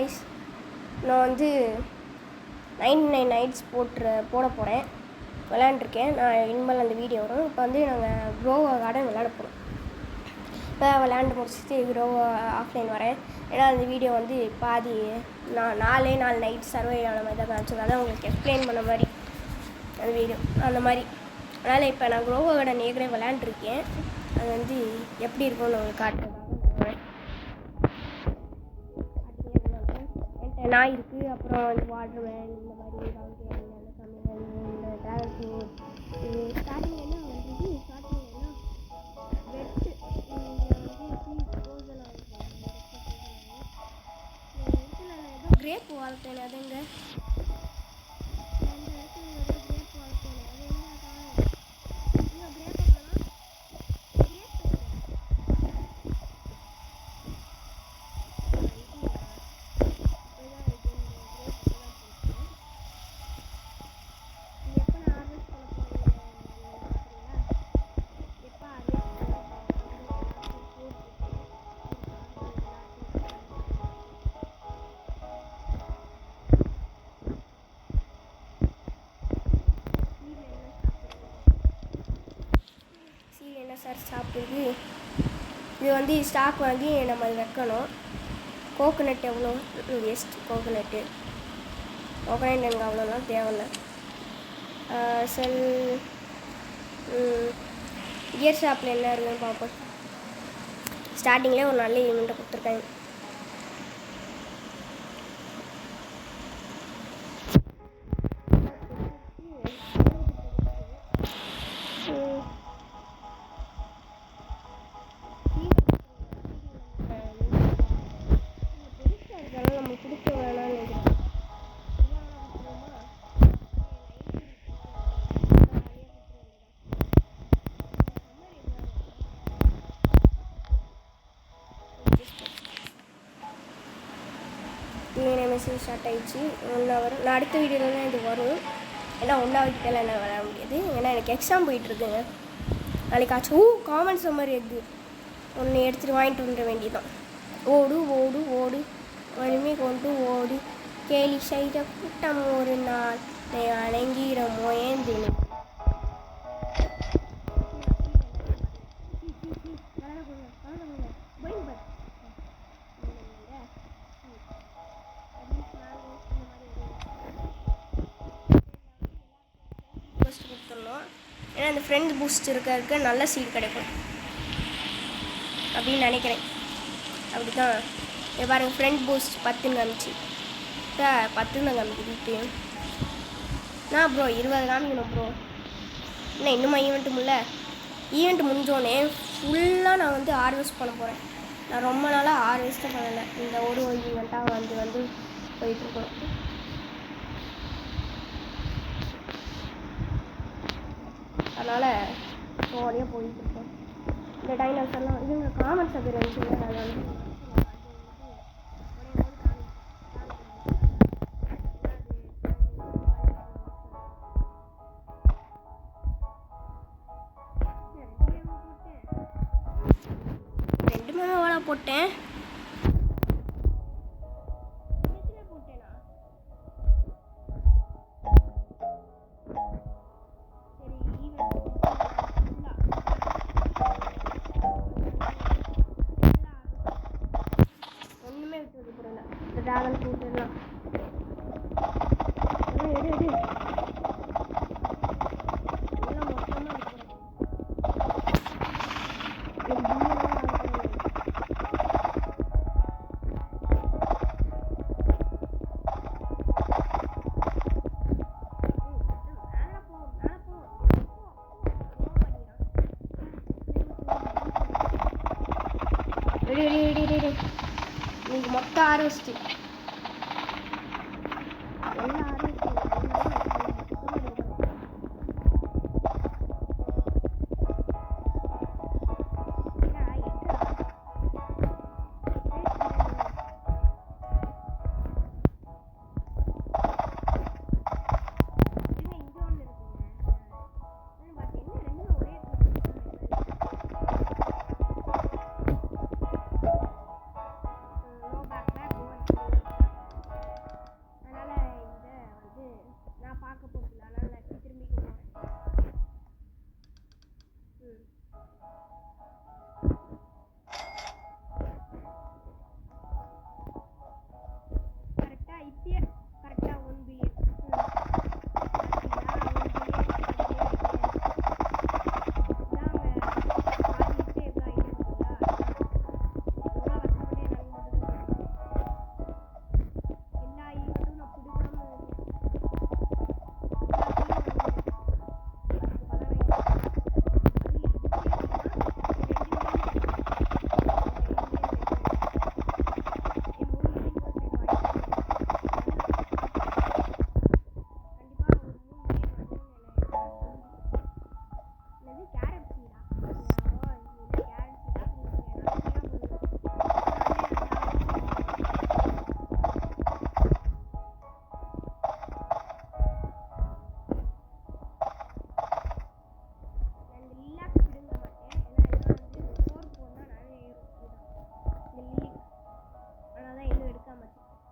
Ice நான் வந்து 99 nights போட போகிறேன். விளையாண்டுருக்கேன். நான் இனிமேல் அந்த வீடியோ வரும். இப்போ வந்து நாங்கள் க்ரோவா கார்டன் விளையாட போகிறோம். இப்போ விளையாண்டு முடிச்சுட்டு க்ரோவா ஆஃப்லைன் வரேன். ஏன்னா அந்த வீடியோ வந்து பாதி நான் 4 நைட் சர்வே ஆன மாதிரி தான் காமிச்சிருக்கேன். அதான் உங்களுக்கு எக்ஸ்பிளைன் பண்ண மாதிரி அந்த வீடியோ அந்த மாதிரி. அதனால் இப்போ நான் க்ரோவா கார்டன் ஏற்கனவே விளையாண்டுருக்கேன். அது வந்து எப்படி இருக்கும்னு உங்களுக்கு காட்டுறதுக்காக போகிறேன். நாய் இருக்குது, அப்புறம் வந்து வாட்டர் வேன், இந்த மாதிரி அந்த சமையல், இந்த ட்ராவல் ஃபுட். இது ஸ்டார்டிங் என்ன வந்து ஸ்டார்டிங் என்ன வெட்டு ஏதோ கிரேப் வாழ்க்கை அதுங்க என்ன சார் சாப்பிடுது. இது வந்து ஸ்டாக் வாங்கி நம்ம வைக்கணும். கோகோனட் எவ்வளோ வேஸ்ட். கோகோனட் எனக்கு அவ்வளோலாம் தேவையில்லை. செல் கியர் ஷாப்பில் என்ன இருக்குன்னு பார்ப்போம். ஸ்டார்டிங்லேயே ஒரு நல்ல ஈவெண்ட்டை கொடுத்துருக்காங்க. மெசேஜ் ஸ்டார்ட் ஆகிடுச்சு. 1 ஹவர். நான் அடுத்த வீடியோவில் தான் இது வரும். ஏன்னா 1 ஹவர்கிட்டலாம் என்ன வர முடியாது. ஏன்னா எனக்கு எக்ஸாம் போயிட்டுருக்குங்க. நாளைக்காச்சும் காமன் சம்மர் எது ஒன்று எடுத்துகிட்டு வாங்கிட்டு வந்துட வேண்டியதான். ஓடு ஓடு ஓடு வலிமை கொண்டு ஓடு கேலி செய்த கூட்டம் ஒரு நாள் அணங்கிற மோயந்தினு. கொடுத்துடணும். ஏன்னா அந்த ஃப்ரெண்ட் பூஸ்ட் இருக்க நல்ல சீட் கிடைக்கும் அப்படின்னு நினைக்கிறேன். அப்படி தான் பாருங்கள். ஃப்ரெண்ட் பூஸ்ட் 10ன்னு காமிச்சு 10ன்னு காமிக்குது. இப்போ நான் ப்ரோ 20 காமிக்கணும் ப்ரோ. என்ன இன்னுமா ஈவெண்ட்டு முடிஞ்சோடனே ஃபுல்லாக நான் வந்து ஹார்வெஸ்ட் பண்ண போகிறேன். நான் ரொம்ப நாளாக ஹார்வெஸ்ட்டும் பண்ணலை. இந்த ஒரு ஈவெண்ட்டாக வந்து போயிட்டுருக்கோம். அதனால் ஜோலியாக போயிட்டுருக்கோம். இந்த டைனோஸ் எல்லாம் இதுங்க காமன் சபர் இருந்துச்சுங்க. அதனால போட்டேன். ஒன்றுமே விட்டு போடல. இந்த டிராகன் ஃப்ரூட் எல்லாம் எடு எல்லாம் மொத்தமாக நீங்கள் மொத்த ஆர்வஸ்ட்டு எல்லாம்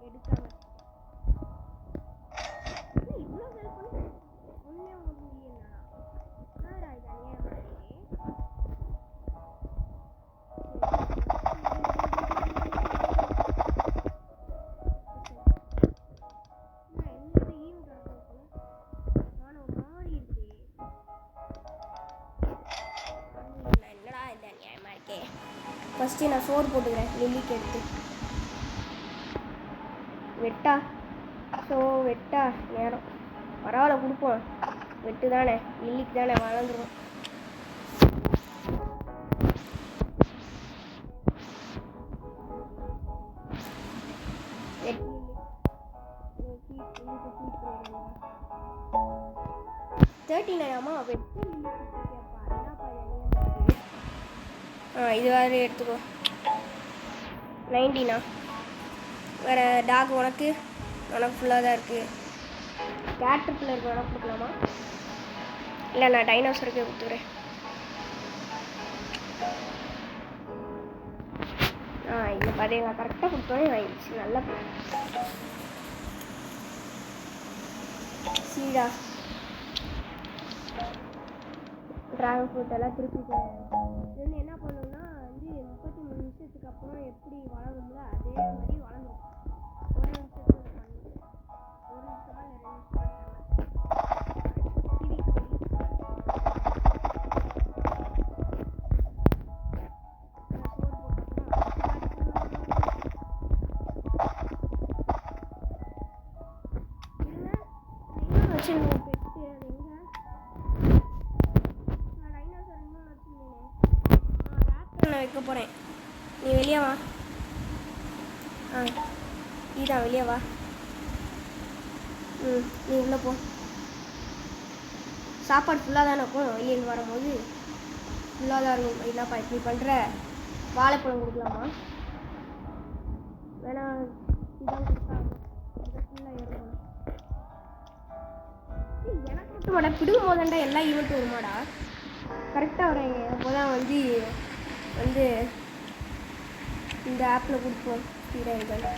எடுக்காம இவ்வளோ ஹெல்ப் பண்ணி ஒன்றே ஒன்று முடியலண்ணா என்னடா இது அநியாயமா ஃபஸ்ட்டு நான் சோறு போட்டுக்கிறேன் லில்லிக்கு எடுத்து வெட்டா வெட்டா நேரம் பரவாயில்ல கொடுப்போம் வெட்டு தானே லில்லிக்கு தானே வளர்ந்துடும் வெட்டு இது வேறு எடுத்துக்கோ 90ண்ணா வேறு டாக் உனக்கு ஃபுல்லாக தான் இருக்குது கேட்டர்பில்லருக்கு வேணால் கொடுக்கலாமா இல்லை நான் டைனோசருக்கே கொடுத்துக்கிறேன் இல்லை பார்த்தீங்களா கரெக்டாக கொடுத்தோன்னே வாங்கிடுச்சு நல்லா சீடா ட்ராகன் ஃப்ரூட் எல்லாம் திருப்பி இது என்ன பண்ணணும்னா வந்து 33 நிமிஷத்துக்கு அப்புறம் எப்படி வளரும்ல அதே மாதிரி வளர்ந்துடும் ஒரு நிமிஷத்துக்கு ஒரு நிமிஷமா இல்லை 2 நிமிஷம் வைக்க போகிறேன் நீ வெளியே வா நீதான் வெளியே வா நீ உள்ளே போ சாப்பாடு ஃபுல்லாக தானே இருக்கும் வெளியேருந்து வரும்போது ஃபுல்லாக தான் இருக்கும் என்னப்பா இப்படி பண்ணுற வாழைப்பழம் கொடுக்கலாமா வேணா இதான் கொடுத்தா ஃபுல்லாக ஏறும் எனக்கு மட்டும் மாடா பிடுங்கும் போதாண்டா எல்லா ஈவெண்ட்டும் வருமாடா கரெக்டாக வரேங்க அப்போ தான் வந்து இந்த ஆப்பில் கொடுப்போம் ஸ்பீடாக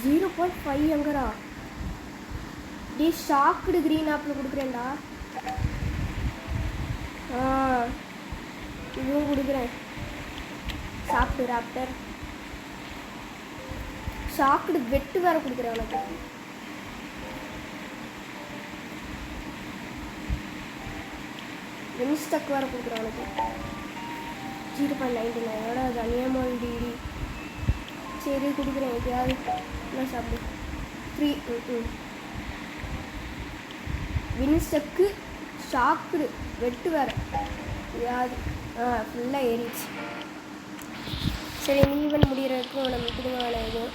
0.5 எங்கடா டே ஷாக்குடு க்ரீன் ஆப்பில் கொடுக்குறேன்டா இதுவும் கொடுக்குறேன் சாப்பிட்டு ராப்டர் ஷாக்குடு வெட்டு வேறு கொடுக்குறேன் உனக்கு இன்ஸ்டக் வேறு கொடுக்குறேன் உனக்கு 0.99 அது அநியமாக டிடி சரி கொடுக்குறேன் எப்பயாவது என்ன சாப்பிடு 3 வின்ஸ்டக்கு ஷாக்குடு வெட்டு வேறு எப்பயாவது ஃபுல்லாக ஏறிடுச்சு சரி ஈவன் முடிகிறதுக்கும் நம்ம திரும்ப வேலை எதுவும்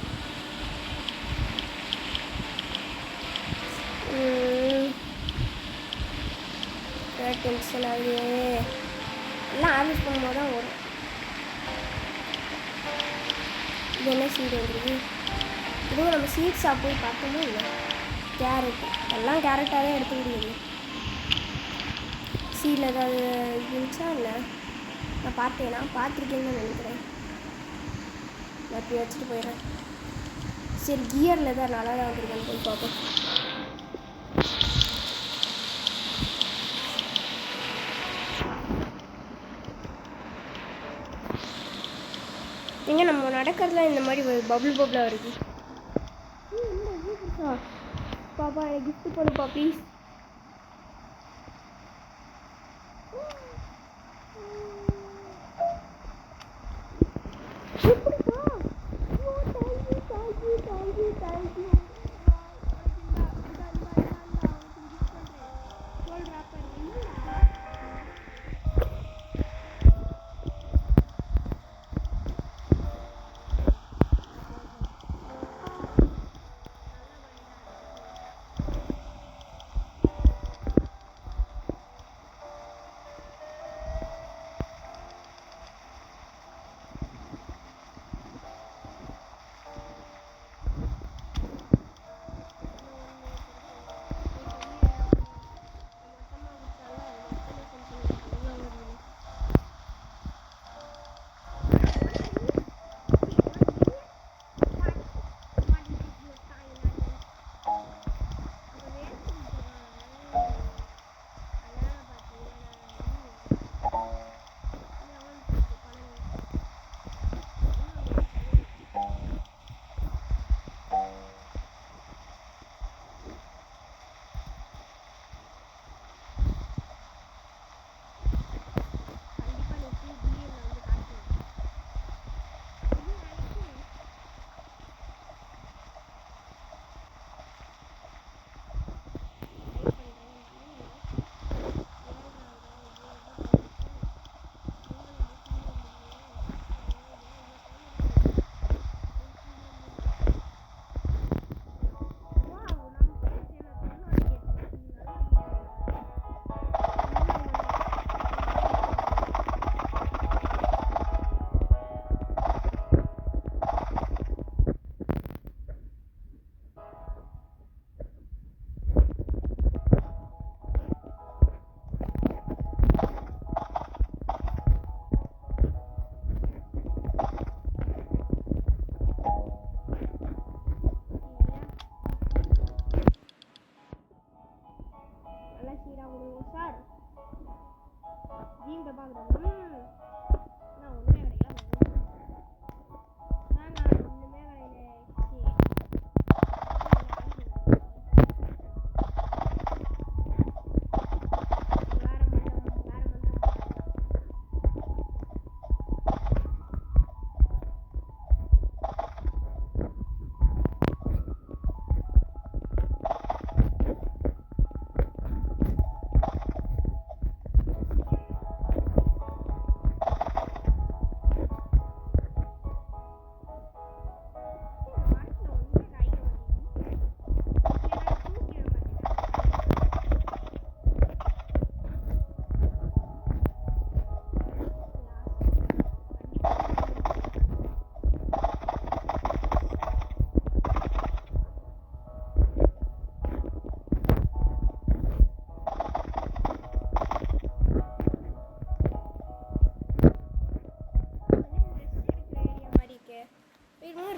டென்ஷன் ஆகுது எல்லாம் ஆர்வஸ் பண்ணும்போது தான் வரும் இது என்ன சீடு வந்துருக்கு இதுவும் நம்ம சீட் சாப்பிட்டு பார்த்தோமோ இல்லை கேரட் எல்லாம் கேரட்டாக தான் எடுத்துக்கிட்டு சீடில் ஏதாவது இருந்துச்சா இல்லை நான் பார்த்துருக்கேன்னு நினைக்கிறேன் நான் இப்படி வச்சுட்டு போயிடுறேன் சரி கியரில் தான் நல்லா தான் வந்துருக்கேன்னு போய் பார்ப்போம் எங்கே நம்ம நடக்கிறதுல இந்த மாதிரி பபுளாக வருது பாப்பா எனக்கு கிஃப்ட் பண்ணுப்பா ப்ளீஸ்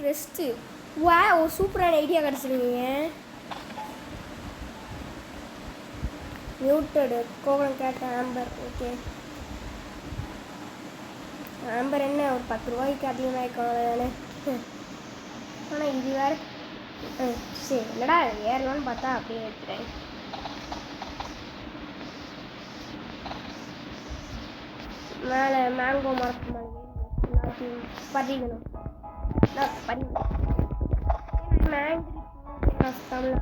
ரெஸ்ட்டு. வா, ஒரு சூப்பரான ஐடியா கிடச்சிருக்கீங்க. மியூட்டடு கோவலம் கேட்ட ஆம்பர். ஓகே, ஆம்பர் என்ன ஒரு 10 ரூபாய்க்கு அதிகமாக இருக்கும் தானே. ஆனால் இது வேறு. சரி, என்னடா ஏறலான்னு பார்த்தா அப்படியே எடுத்துட்டேன். மேலே மேங்கோ மரத்து மேலே எல்லாத்தையும் பதிக்கணும். பதிக்கணும் மேங்கிரி தமிழ்.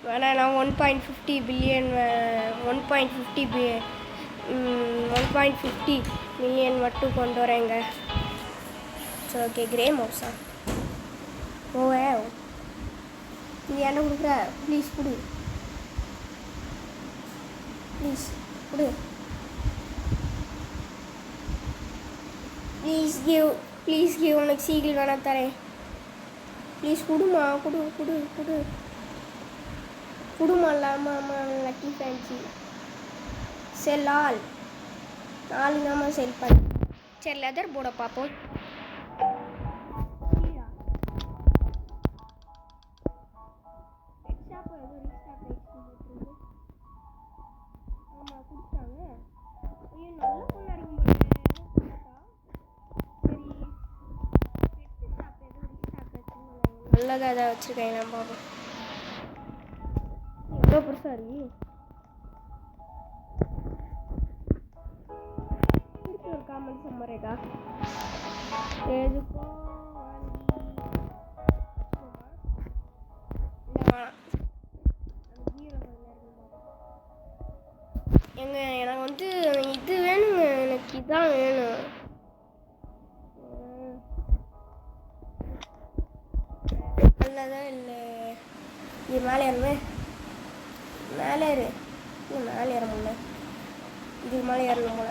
வேணா நான் 1.50 பில்லியன் 1.50 மில்லியன் மட்டும் கொண்டு வரேங்க. சரி, ஓகே. கிரே மவுஸா? ஓவே, இது என்ன கொடுக்குற? ப்ளீஸ் கொடு, ப்ளீஸ் கொடு, ப்ளீஸ் கிவ். உனக்கு சீக்கிரம் வேணா தரேன். ப்ளீஸ் கொடுமா, கொடு கொடு கொடு குடுமா. இல்லாமல் லக்கி ஃபேன்சி செல் ஆல் 4 நாம செல் பண்ணி. சரி, லெதர் போர்டை பார்ப்போம். ஆமாம், கொடுத்தாங்க. ஐயோ, நல்ல பொண்ணாக இருக்கும் போல. சரி, நல்லதாக எதாவது வச்சுருக்கேன். நான் பார்ப்போம். எவ்வளோ பெருசாக இருக்கு. திருப்பி ஒரு காமெண்ட் சம்மரேக்கா எதுக்கோ எங்க எனக்கு வந்து இது வேணுங்க. எனக்கு இதான் வேணும். நல்லதான் இல்லை. இது மேலே ஏறுமே. மேலே ஏறு. இல்லை, மேலே ஏற முடியல. இதுக்கு மேலே ஏறணும் போல.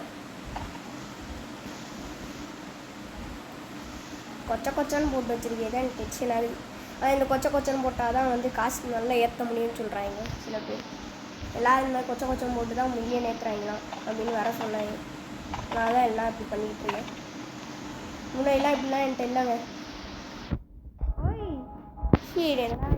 கொச்சன்னு போட்டு வச்சிருக்கே தான் எனக்கு டென்ஷன் ஆகுது. ஆனால் இந்த கொச்சன்னு போட்டால் தான் வந்து காசு நல்லா ஏற்ற முடியும்னு சொல்கிறாங்க சில பேர். எல்லோரும் இந்த மாதிரி கொச்சம் போட்டு தான் முடிய ஏற்றுறாங்களாம் அப்படின்னு வர சொன்னாங்க. நான் தான் எல்லாம் இப்படி பண்ணிக்கிட்டு இருந்தேன். முன்னாடிலாம் இப்படிலாம் என்கிட்ட இல்லைங்க. ஓய் சரி என்ன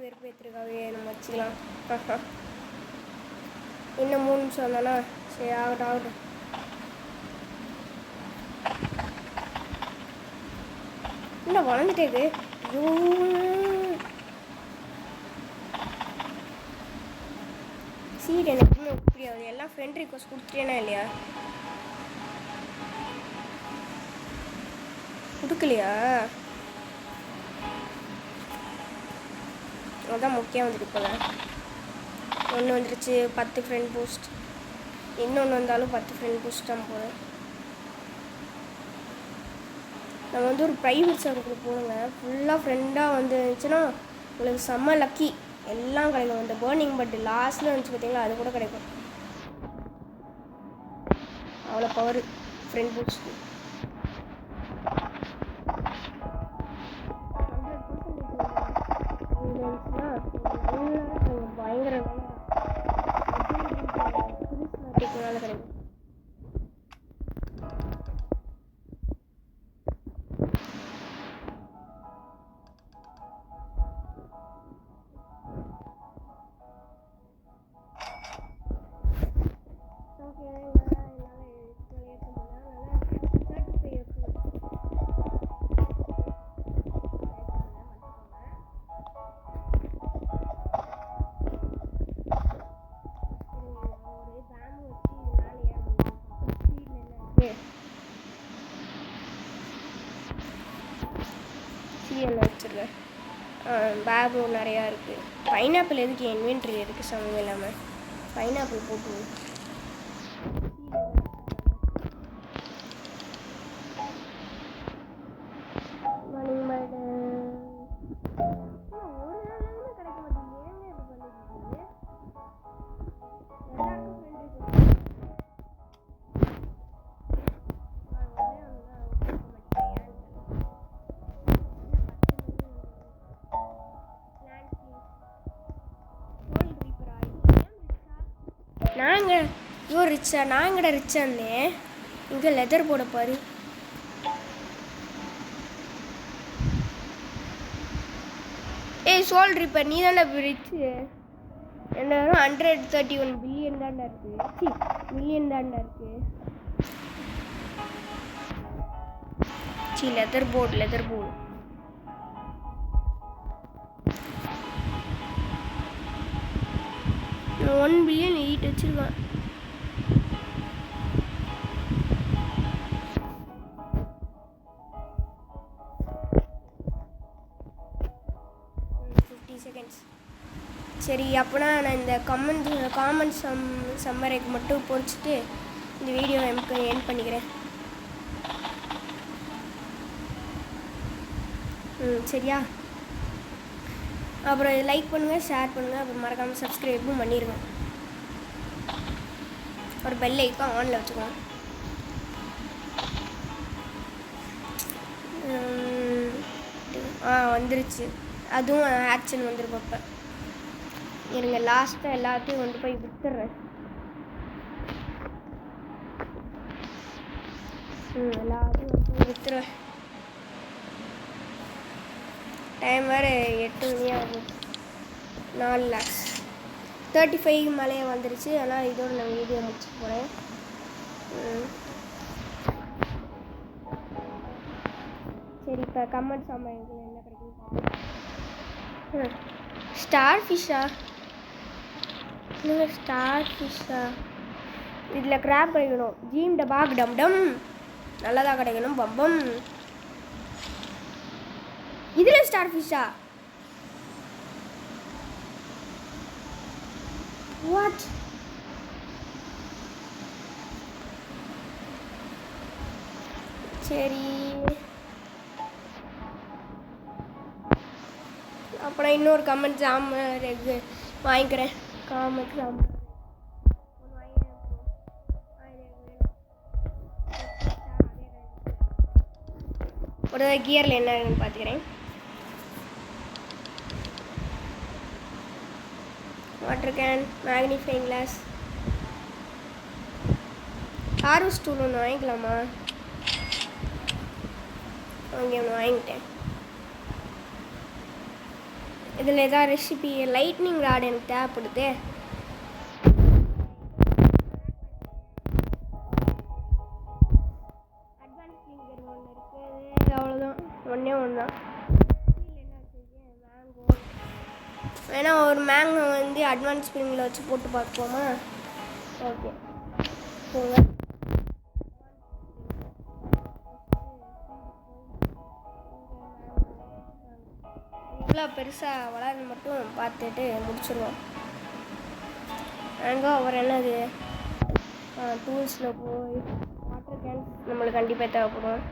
வெறுப்பேற்றுக்காவே நம்ம வச்சுக்கலாம். இன்னும் 3 நிமிஷம் தானே, சரி ஆகட்டும் ஆகட்டும். இல்லை வளர்ந்துட்டேது. சீட் எனக்கு இன்னும் புரியாது. எல்லாம் ஃப்ரெண்ட் ரிக்வஸ்ட் கொடுத்துட்டேனா இல்லையா? கொடுக்கலையா? அதான் முக்கியம் வந்துட்டு போல. ஒன்று வந்துருச்சு 10 ஃப்ரெண்ட் பூஸ்ட். இன்னொன்று வந்தாலும் 10 ஃப்ரெண்ட் பூஸ்ட் தான் போகிறேன். நம்ம வந்து ஒரு ப்ரைவேட் சர்வருக்கு போடுங்க. ஃபுல்லாக ஃப்ரெண்டாக வந்துச்சுன்னா உங்களுக்கு செம்ம லக்கி. எல்லாம் கிடைக்கும். இந்த பேர்னிங் பட் லாஸ்ட்டில் வந்துச்சு பார்த்தீங்களா, அது கூட கிடைக்கும். அவ்வளோ பவர் ஃப்ரெண்ட் பூஸ்ட். பயங்கர கிடைக்கும். வச்சுருக்கேன். பேபு நிறையா இருக்குது. பைனாப்பிள் எதுக்கு இன்வென்ட்ரி எதுக்கு சமம் இல்லாமல் பைனாப்பிள் போட்டு நாங்கள் இவ்வளோ ரிச்சா? நாங்கள்ட ரிச்சான்னே. இங்கே லெதர் போட பாரு. ஏய் சோல் ரிப்பர், நீ தானே ரிச்சு. என்ன 131 பில்லியன் தாண்டா இருக்கு. மில்லியன் தாண்டா இருக்கு. லெதர் போர்டு 1 பில்லியன் 8 வச்சிருக்கான். செகண்ட்ஸ். சரி, அப்போனா நான் இந்த காமன் சம்மரைக்கு மட்டும் பொறிச்சிட்டு இந்த வீடியோ எண்ட் பண்ணிக்கிறேன். சரியா? அப்புறம் லைக் பண்ணுங்கள், ஷேர் பண்ணுங்கள், அப்புறம் மறக்காமல் சப்ஸ்கிரைபும் பண்ணிடுங்க. ஒரு பெல் ஐக்கான் ஆனில் வச்சுக்கோங்க. வந்துருச்சு, அதுவும் ஆக்ஷன் வந்துருக்கும். அப்போ இருங்க, லாஸ்ட்டாக எல்லாத்தையும் கொண்டு போய் விற்றுறேன். எல்லாத்தையும் கொண்டு போய் விற்றுறேன். டைம் வேறு 8 மணி ஆகும். 4 lakhs 35 மேலேயே வந்துருச்சு. ஆனால் இதோடு நான் வீடியோ முடிச்சு போகிறேன். சரி, இப்போ கமெண்ட் சாமான் என்ன கிடைக்குன்னு பார்ப்போம். ஸ்டார் ஃபிஷ்ஷா? இன்னும் ஸ்டார் ஃபிஷ்ஷா? இதில் கிராப் கிடைக்கணும். ஜீம் டபாக் டம் டம் நல்லதாக கிடைக்கணும். பம்பம். இதில் ஸ்டார் ஃபிஷ்ஷா? வாட்? சரி, அப்புறம் இன்னொரு கமெண்ட் வாங்கிக்கிறேன். காமெண்ட் ஜாம் ஒரு கியரில் என்ன இருக்குன்னு பார்த்துக்கிறேன். Water can, magnifying class, harvest tool ஒன்று வாங்கிக்கலாமா? அங்கே ஒன்று வாங்கிட்டேன். இதில் எதாவது ரெசிபி லைட்னிங் ராட் எனக்கு தேவைப்படுது. அட்வான்ஸ் ஃபிங்கர் ஒன்று இருக்குது, அவ்வளோதான். ஒன்றே ஒன்று தான். மேங்கோ வேணா, ஒரு மேங்கோ வந்து அட்வான்ஸ் ஸ்ப்ரிங்கில் வச்சு போட்டு பார்ப்போமா? ஓகே, போங்க. இவ்வளோ பெருசாக வளர்ந்து மட்டும் பார்த்துட்டு முடிச்சுருவோம். மேங்கோ அவர் என்னது டூல்ஸில் போய் வாட்டர் கேன் நம்மளுக்கு கண்டிப்பாக தேவைப்படும்.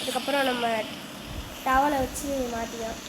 அதுக்கப்புறம் நம்ம டவலை வச்சு மாற்றிக்கலாம்.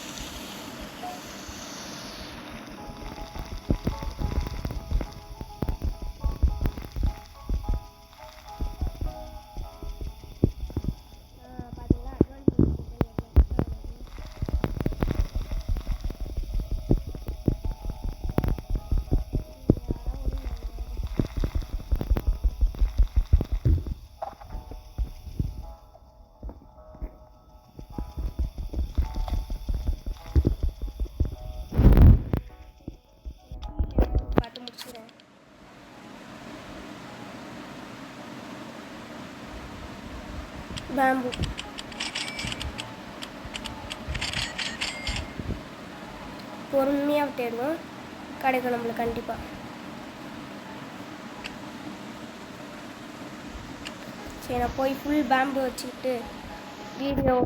பேம்பு பொறுமையாக தேடுவோம், கிடைக்கும் நம்மளுக்கு கண்டிப்பாக. சரி, நான் போய் ஃபுல் பேம்பு வச்சுக்கிட்டு வீடியோ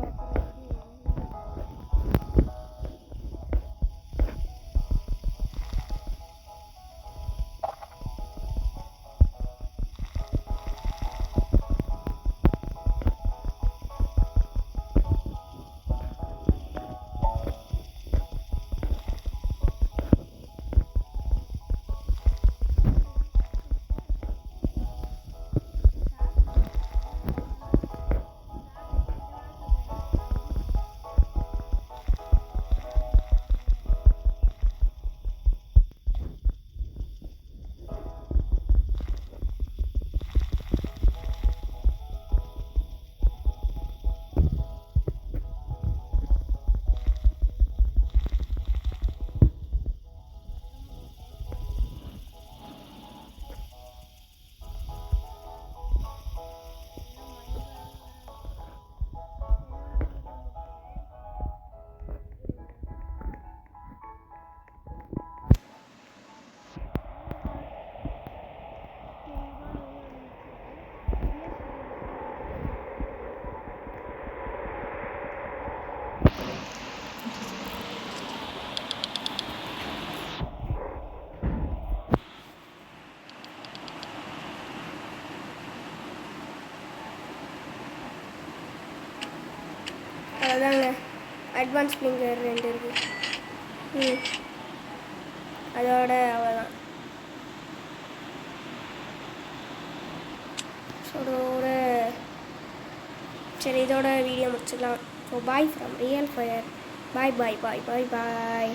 அதாங்க அட்வான்ஸ் ஸ்ப்ரிங்கர் 2 இருக்குது. அதோட அவ்வளோதான். இதோட சரி, இதோட வீடியோ முடிச்சுக்கலாம். So bye from real fire. Bye bye bye bye bye.